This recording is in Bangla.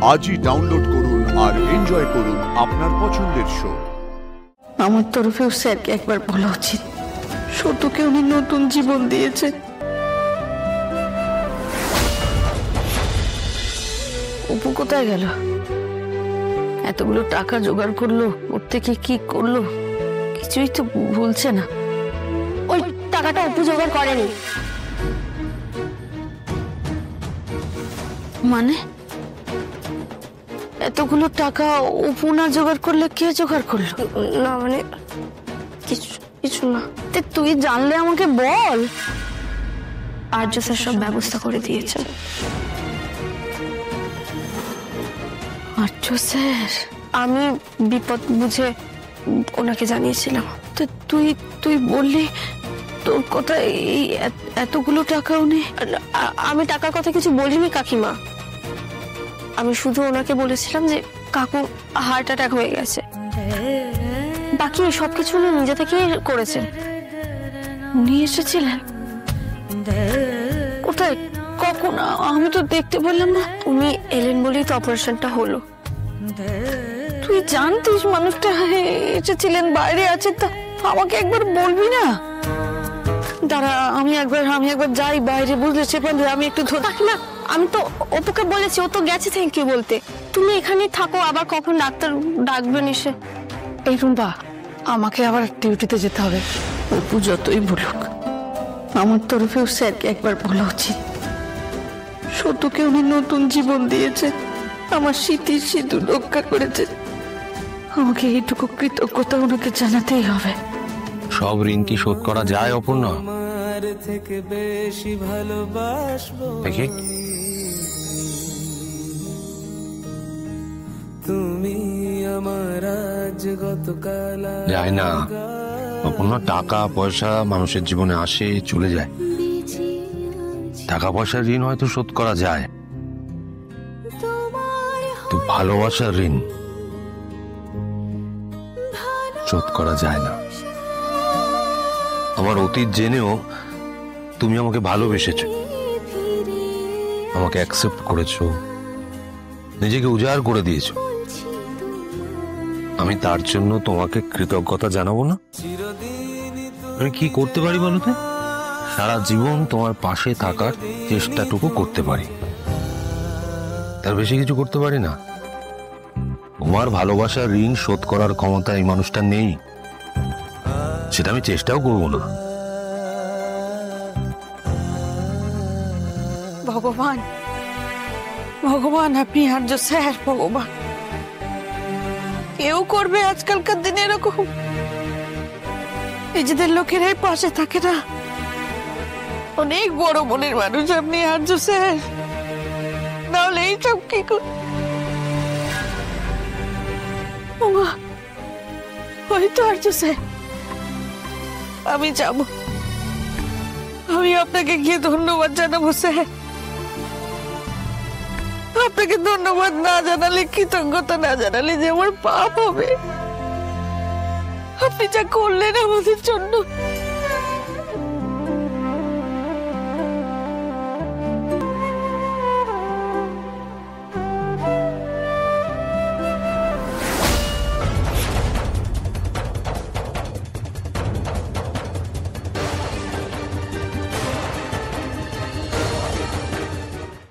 আজই ডাউনলোড করুন আর এনজয় করুন আপনার পছন্দের শো। আমার তরফেও স্যারকে একবার বলা উচিত, সত্যকে উনি নতুন জীবন দিয়েছে। অপু কোথায় গেল? এতগুলো টাকা জোগাড় করলো, ওর থেকে কি করলো কিছুই তো ভুলছে না। ওই টাকাটা অপু জোগাড় করেনি। মানে এতগুলো টাকা অপু না জোগাড় করলে কে জোগাড় করলো? না মানে কিছু না। তুই জানলে আমাকে বল। আর্য স্যার সব ব্যবস্থা করে দিয়েছেন। আর্য স্যার? আমি বিপদ বুঝে ওনাকে জানিয়েছিলাম। তো তুই বললি তোর কথা এই এতগুলো টাকা উনি? আমি টাকার কথা কিছু বলিনি কাকিমা, আমি শুধু ওনাকে বলেছিলাম যে কাকু হার্ট অ্যাটাক হয়ে গেছে, বাকি সবকিছু উনি নিজে থেকে করেছেন। উনি এসেছিলেন? কোথায়, কখন? আমি তো দেখতে পেলাম না। উনি এলেন বলেই তো অপারেশনটা হলো। তুই জানতিস মানুষটা এসেছিলেন, বাইরে আছে, তা আমাকে একবার বলবি না? দাঁড়া, আমি একবার যাই বাইরে, বুঝলে সেপালে আমি একটু কাকিমা, আমি তো অপুকে বলেছি, ও তো গেছে থ্যাংক ইউ বলতে। তুমি এখানেই থাকো, আবার কখন ডাক্তার ডাকবেন এসে। এই রুম্বা, আমাকে আবার ডিউটিতে যেতে হবে। অপু যতই বলুক, আমার তরফেও স্যারকে একবার বলা উচিত, সত্যকে উনি নতুন জীবন দিয়েছে, আমার স্মৃতির সিঁদুর রক্ষা করেছে। আমাকে এইটুকু কৃতজ্ঞতা ওনাকে জানাতেই হবে। সব ঋণ কি শোধ করা যায় অপূর্ণা? দেখি যায় না অপূর্ণা। টাকা পয়সা মানুষের জীবনে আসে চলে যায়, টাকা পয়সার ঋণ হয়তো শোধ করা যায়, তো ভালোবাসার ঋণ শোধ করা যায় না। আমার অতীত জেনেও তুমি আমাকে ভালোবেসেছো, আমাকে অ্যাকসেপ্ট করেছো, নিজেকে উজাড় করে দিয়েছো। আমি তার জন্য তোমাকে কৃতজ্ঞতা জানাবো না? আমি কি করতে পারি বলো তো? সারা জীবন তোমার পাশে থাকার চেষ্টাটুকু করতে পারি, তার বেশি কিছু করতে পারি না। তোমার ভালোবাসার ঋণ শোধ করার ক্ষমতা এই মানুষটা নেই, সেটা আমি চেষ্টাও করবো না। ভগবান, ভগবান, আপনি আর্য স্যার, ভগবান। কেউ করবে আজকালকার দিনে এরকম? নিজেদের লোকেরাই পাশে থাকে না। অনেক বড় মনের মানুষ আপনি আর্য স্যার, নাহলে এইসব কি হয়তো। আর্য স্যার, আমি যাব, আমি আপনাকে গিয়ে ধন্যবাদ জানাবো স্যার। আপনাকে ধন্যবাদ না জানালে, কৃতজ্ঞতা না জানালে যে আমার পাপ হবে। আপনি যা করলেন আমাদের জন্য।